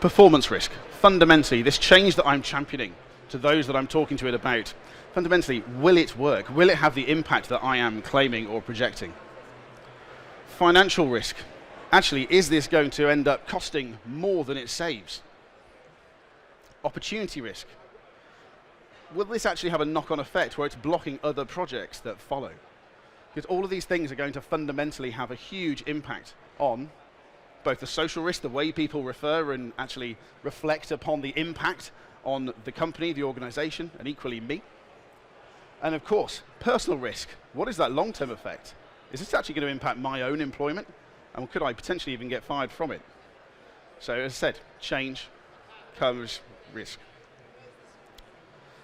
Performance risk. Fundamentally, this change that I'm championing to those that I'm talking to it about, fundamentally, will it work? Will it have the impact that I am claiming or projecting? Financial risk. Actually, is this going to end up costing more than it saves? Opportunity risk. Will this actually have a knock-on effect where it's blocking other projects that follow? Because all of these things are going to fundamentally have a huge impact on both the social risk, the way people refer and actually reflect upon the impact on the company, the organization, and equally me. And of course, personal risk. What is that long-term effect? Is this actually going to impact my own employment? And could I potentially even get fired from it? So as I said, change comes risk.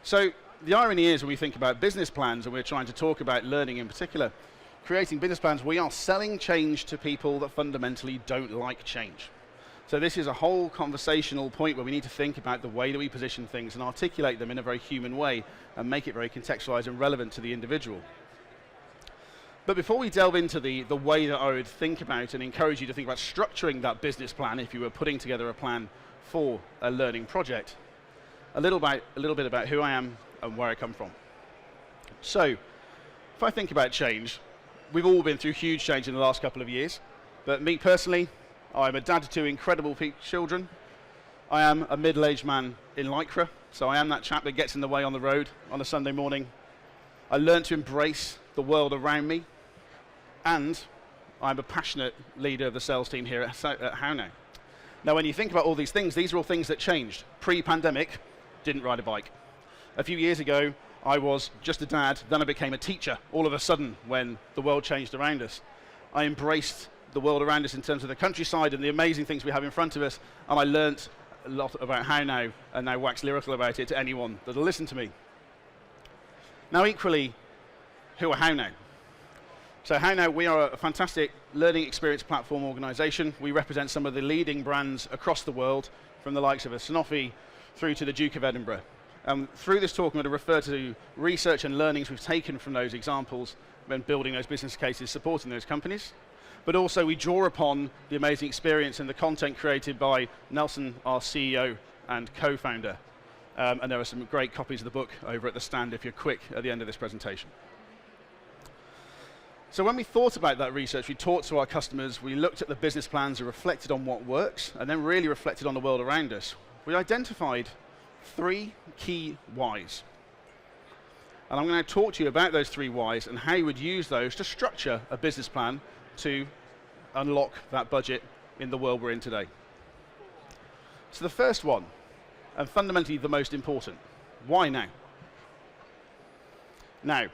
So the irony is when we think about business plans and we're trying to talk about learning in particular, creating business plans, we are selling change to people that fundamentally don't like change. So this is a whole conversational point where we need to think about the way that we position things and articulate them in a very human way and make it very contextualized and relevant to the individual. But before we delve into the way that I would think about and encourage you to think about structuring that business plan if you were putting together a plan for a learning project, a little bit about who I am and where I come from. So if I think about change, we've all been through huge change in the last couple of years, but me personally, I'm a dad to two incredible children. I am a middle-aged man in Lycra, so I am that chap that gets in the way on the road on a Sunday morning. I learned to embrace the world around me, and I'm a passionate leader of the sales team here at HowNow. Now, when you think about all these things, these are all things that changed. Pre-pandemic, didn't ride a bike. A few years ago, I was just a dad, then I became a teacher all of a sudden when the world changed around us. I embraced the world around us in terms of the countryside and the amazing things we have in front of us, and I learnt a lot about HowNow and now wax lyrical about it to anyone that'll listen to me. Now equally, who are HowNow? So HowNow, we are a fantastic learning experience platform organization. We represent some of the leading brands across the world, from the likes of a Sanofi through to the Duke of Edinburgh. Through this talk, I'm going to refer to research and learnings we've taken from those examples when building those business cases, supporting those companies. But also we draw upon the amazing experience and the content created by Nelson, our CEO and co-founder. And there are some great copies of the book over at the stand if you're quick at the end of this presentation. So when we thought about that research, we talked to our customers, we looked at the business plans and reflected on what works, and then really reflected on the world around us. We identified 3 key whys. And I'm going to talk to you about those 3 whys and how you would use those to structure a business plan to unlock that budget in the world we're in today. So the first one, and fundamentally the most important, why now? Now,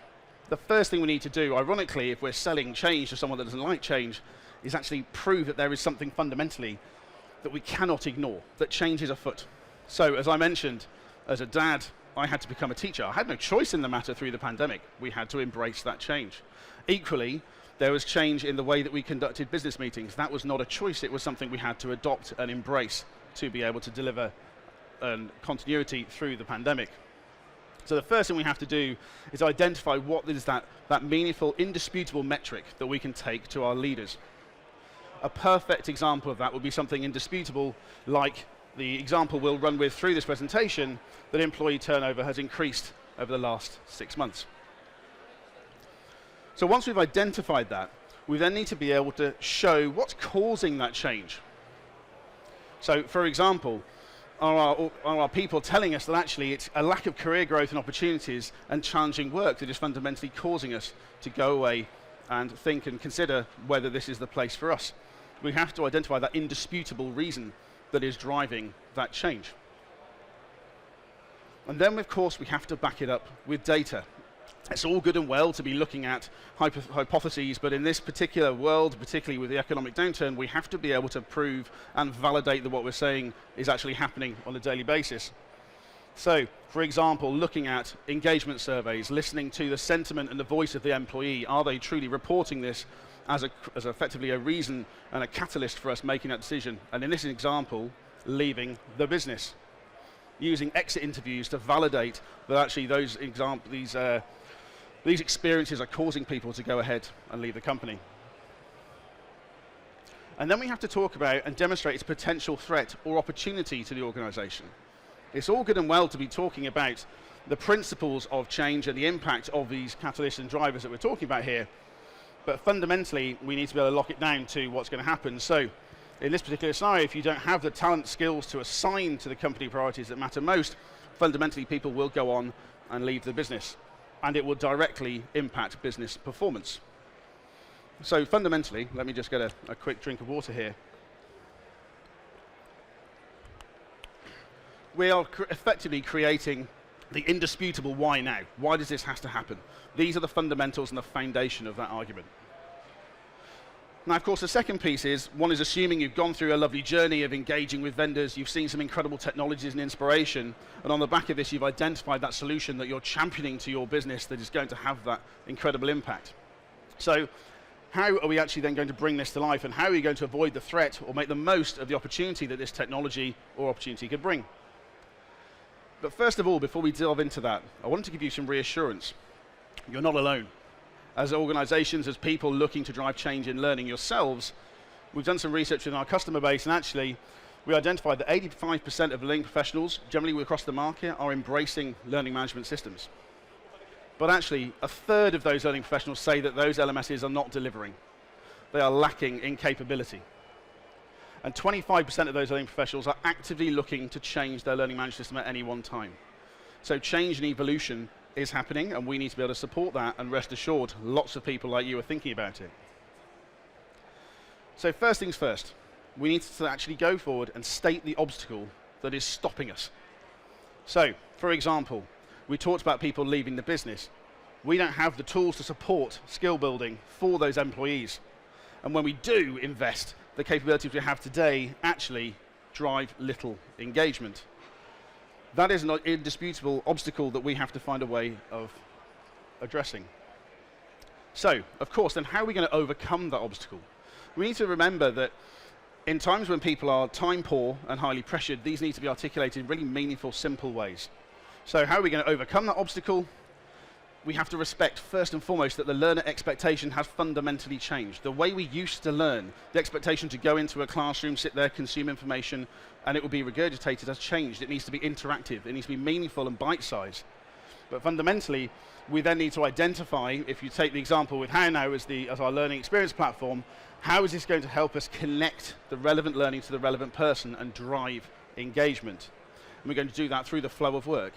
the first thing we need to do, ironically, if we're selling change to someone that doesn't like change, is actually prove that there is something fundamentally that we cannot ignore, that change is afoot. So, as I mentioned, as a dad, I had to become a teacher. I had no choice in the matter through the pandemic. We had to embrace that change. Equally, there was change in the way that we conducted business meetings. That was not a choice. It was something we had to adopt and embrace to be able to deliver continuity through the pandemic. So the first thing we have to do is identify what is that meaningful, indisputable metric that we can take to our leaders. A perfect example of that would be something indisputable like the example we'll run with through this presentation, that employee turnover has increased over the last 6 months. So once we've identified that, we then need to be able to show what's causing that change. So for example, are our people telling us that actually it's a lack of career growth and opportunities and challenging work that is fundamentally causing us to go away and think and consider whether this is the place for us? We have to identify that indisputable reason that is driving that change. And then, of course, we have to back it up with data. It's all good and well to be looking at hypotheses, but in this particular world, particularly with the economic downturn, we have to be able to prove and validate that what we're saying is actually happening on a daily basis. So, for example, looking at engagement surveys, listening to the sentiment and the voice of the employee, are they truly reporting this as effectively a reason and a catalyst for us making that decision? And in this example, leaving the business. Using exit interviews to validate that actually these experiences are causing people to go ahead and leave the company. And then we have to talk about and demonstrate its potential threat or opportunity to the organization. It's all good and well to be talking about the principles of change and the impact of these catalysts and drivers that we're talking about here, but fundamentally we need to be able to lock it down to what's going to happen. So in this particular scenario, if you don't have the talent skills to assign to the company priorities that matter most, fundamentally people will go on and leave the business, and it will directly impact business performance. So fundamentally, let me just get a quick drink of water here. We are effectively creating the indisputable why now. Why does this have to happen? These are the fundamentals and the foundation of that argument. Now, of course, the second piece is, one is assuming you've gone through a lovely journey of engaging with vendors, you've seen some incredible technologies and inspiration, and on the back of this, you've identified that solution that you're championing to your business that is going to have that incredible impact. So, how are we actually then going to bring this to life, and how are we going to avoid the threat or make the most of the opportunity that this technology or opportunity could bring? But first of all, before we delve into that, I want to give you some reassurance. You're not alone. As organizations, as people looking to drive change in learning yourselves, we've done some research in our customer base, and actually we identified that 85% of learning professionals, generally across the market, are embracing learning management systems. But actually, a third of those learning professionals say that those LMSs are not delivering. They are lacking in capability. And 25% of those learning professionals are actively looking to change their learning management system at any one time. So change and evolution is happening, and we need to be able to support that, and rest assured, lots of people like you are thinking about it. So first things first, we need to actually go forward and state the obstacle that is stopping us. So, for example, we talked about people leaving the business. We don't have the tools to support skill building for those employees. And when we do invest, the capabilities we have today actually drive little engagement. That is an indisputable obstacle that we have to find a way of addressing. So, of course, then how are we going to overcome that obstacle? We need to remember that in times when people are time poor and highly pressured, these need to be articulated in really meaningful, simple ways. So how are we going to overcome that obstacle? We have to respect, first and foremost, that the learner expectation has fundamentally changed. The way we used to learn, the expectation to go into a classroom, sit there, consume information, and it will be regurgitated has changed. It needs to be interactive. It needs to be meaningful and bite-sized. But fundamentally, we then need to identify, if you take the example with HowNow as our learning experience platform, how is this going to help us connect the relevant learning to the relevant person and drive engagement? And we're going to do that through the flow of work.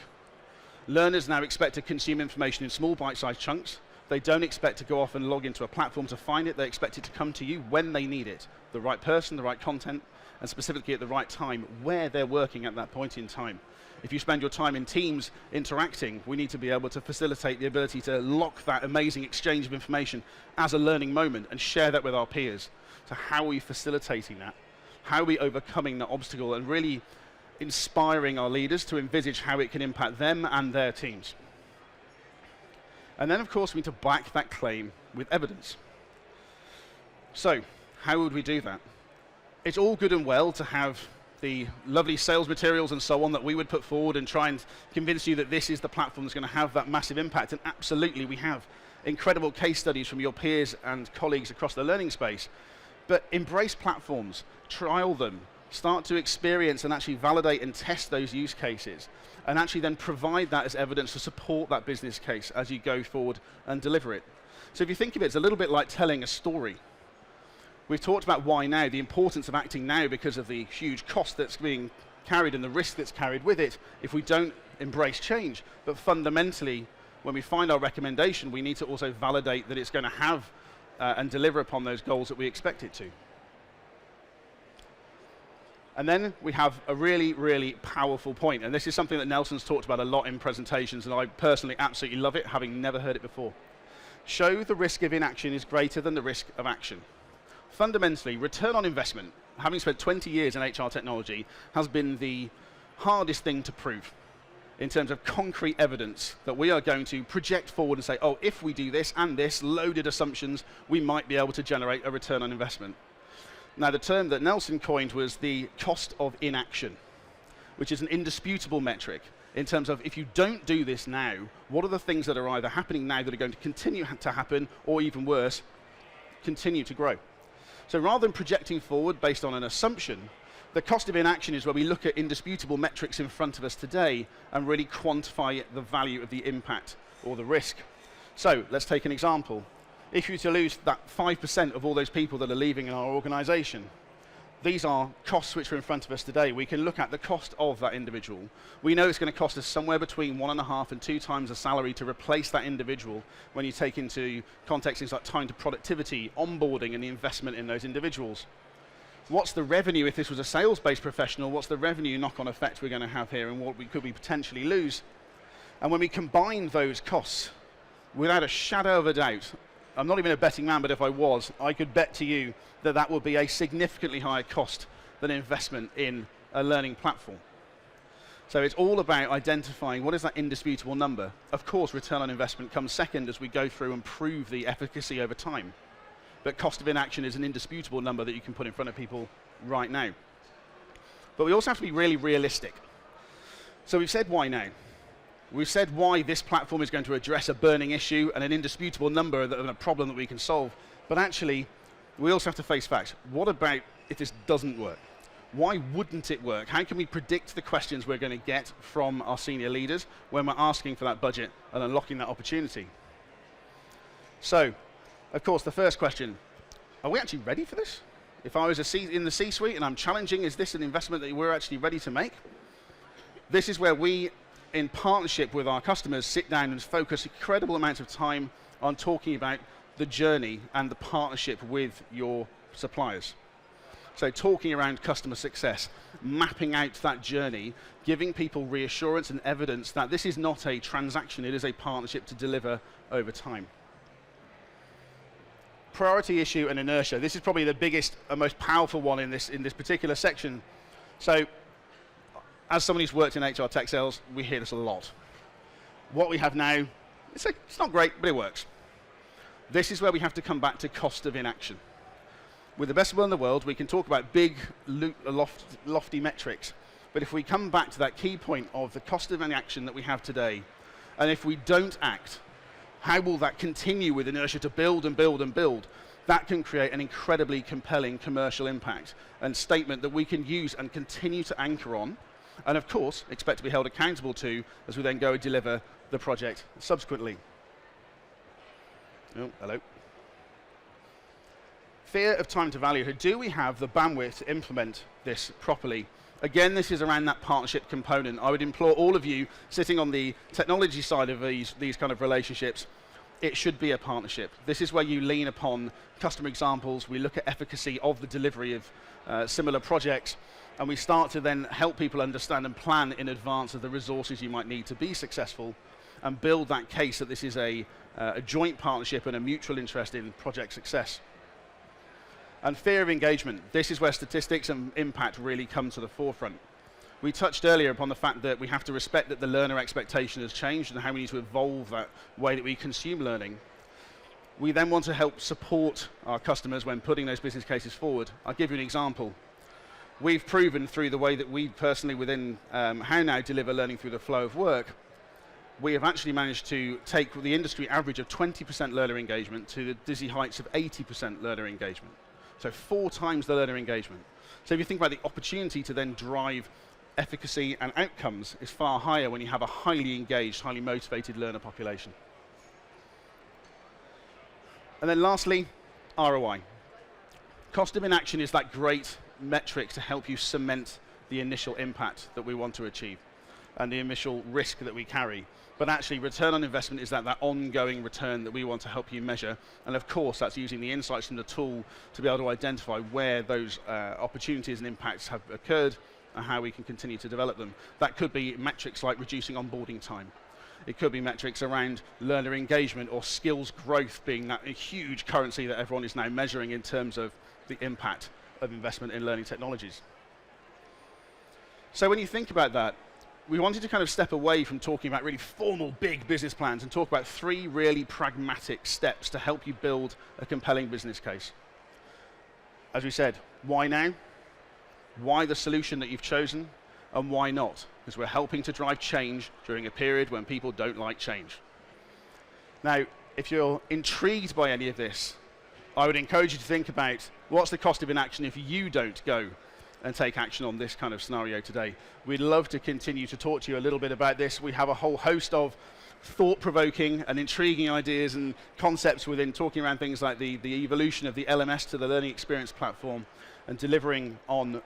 Learners now expect to consume information in small bite-sized chunks. They don't expect to go off and log into a platform to find it. They expect it to come to you when they need it. The right person, the right content, and specifically at the right time, where they're working at that point in time. If you spend your time in teams interacting, we need to be able to facilitate the ability to lock that amazing exchange of information as a learning moment and share that with our peers. So how are we facilitating that? How are we overcoming that obstacle and really inspiring our leaders to envisage how it can impact them and their teams? And then, of course, we need to back that claim with evidence. So, how would we do that? It's all good and well to have the lovely sales materials and so on that we would put forward and try and convince you that this is the platform that's going to have that massive impact. And absolutely, we have incredible case studies from your peers and colleagues across the learning space. But embrace platforms, trial them, start to experience and actually validate and test those use cases, and actually then provide that as evidence to support that business case as you go forward and deliver it. So if you think of it, it's a little bit like telling a story. We've talked about why now, the importance of acting now because of the huge cost that's being carried and the risk that's carried with it if we don't embrace change. But fundamentally, when we find our recommendation, we need to also validate that it's going to have and deliver upon those goals that we expect it to. And then we have a really, really powerful point, and this is something that Nelson's talked about a lot in presentations, and I personally absolutely love it, having never heard it before. Show the risk of inaction is greater than the risk of action. Fundamentally, return on investment, having spent 20 years in HR technology, has been the hardest thing to prove in terms of concrete evidence that we are going to project forward and say, oh, if we do this and this, loaded assumptions, we might be able to generate a return on investment. Now, the term that Nelson coined was the cost of inaction, which is an indisputable metric in terms of if you don't do this now, what are the things that are either happening now that are going to continue to happen, or even worse, continue to grow? So rather than projecting forward based on an assumption, the cost of inaction is where we look at indisputable metrics in front of us today and really quantify the value of the impact or the risk. So let's take an example. If you were to lose that 5% of all those people that are leaving in our organization, these are costs which are in front of us today. We can look at the cost of that individual. We know it's going to cost us somewhere between 1.5 and 2 times the salary to replace that individual when you take into context things like time to productivity, onboarding, and the investment in those individuals. What's the revenue if this was a sales-based professional? What's the revenue knock-on effect we're going to have here, and what could we potentially lose? And when we combine those costs, without a shadow of a doubt, I'm not even a betting man, but if I was, I could bet to you that that would be a significantly higher cost than investment in a learning platform. So it's all about identifying what is that indisputable number. Of course, return on investment comes second as we go through and prove the efficacy over time. But cost of inaction is an indisputable number that you can put in front of people right now. But we also have to be really realistic. So we've said why now. We've said why this platform is going to address a burning issue and an indisputable number and a problem that we can solve. But actually, we also have to face facts. What about if this doesn't work? Why wouldn't it work? How can we predict the questions we're going to get from our senior leaders when we're asking for that budget and unlocking that opportunity? So, of course, the first question, are we actually ready for this? If I was in the C-suite and I'm challenging, is this an investment that we're actually ready to make? This is where we, in partnership with our customers, sit down and focus incredible amounts of time on talking about the journey and the partnership with your suppliers. So talking around customer success, mapping out that journey, giving people reassurance and evidence that this is not a transaction, it is a partnership to deliver over time. Priority issue and inertia. This is probably the biggest and most powerful one in this particular section. So as somebody who's worked in HR tech sales, we hear this a lot. What we have now, it's not great, but it works. This is where we have to come back to cost of inaction. With the best will in the world, we can talk about big, lofty metrics, but if we come back to that key point of the cost of inaction that we have today, and if we don't act, how will that continue with inertia to build and build and build? That can create an incredibly compelling commercial impact and statement that we can use and continue to anchor on, and of course, expect to be held accountable to as we then go and deliver the project subsequently. Oh, hello. Fear of time to value. Do we have the bandwidth to implement this properly? Again, this is around that partnership component. I would implore all of you sitting on the technology side of these kind of relationships, it should be a partnership. This is where you lean upon customer examples, we look at efficacy of the delivery of similar projects, and we start to then help people understand and plan in advance of the resources you might need to be successful and build that case that this is a joint partnership and a mutual interest in project success. And fear of engagement. This is where statistics and impact really come to the forefront. We touched earlier upon the fact that we have to respect that the learner expectation has changed and how we need to evolve that way that we consume learning. We then want to help support our customers when putting those business cases forward. I'll give you an example. We've proven through the way that we personally within HowNow deliver learning through the flow of work, we have actually managed to take the industry average of 20% learner engagement to the dizzy heights of 80% learner engagement. So 4 times the learner engagement. So if you think about the opportunity to then drive efficacy and outcomes is far higher when you have a highly engaged, highly motivated learner population. And then lastly, ROI. Cost of inaction is that great metric to help you cement the initial impact that we want to achieve and the initial risk that we carry. But actually, return on investment is that ongoing return that we want to help you measure. And of course, that's using the insights from the tool to be able to identify where those opportunities and impacts have occurred and how we can continue to develop them. That could be metrics like reducing onboarding time. It could be metrics around learner engagement or skills growth being that huge currency that everyone is now measuring in terms of the impact of investment in learning technologies. So when you think about that, we wanted to kind of step away from talking about really formal, big business plans and talk about 3 really pragmatic steps to help you build a compelling business case. As we said, why now? Why the solution that you've chosen? And why not? Because we're helping to drive change during a period when people don't like change. Now, if you're intrigued by any of this, I would encourage you to think about What's the cost of inaction if you don't go and take action on this kind of scenario today? We'd love to continue to talk to you a little bit about this. We have a whole host of thought-provoking and intriguing ideas and concepts within talking around things like the evolution of the LMS to the learning experience platform and delivering on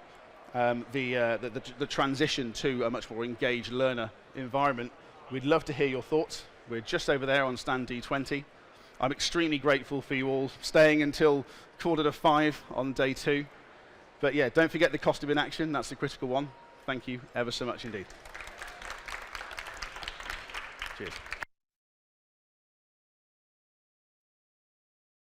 the transition to a much more engaged learner environment. We'd love to hear your thoughts. We're just over there on stand D20. I'm extremely grateful for you all staying until 4:45 on day 2. But yeah, don't forget the cost of inaction. That's the critical one. Thank you ever so much indeed. Cheers.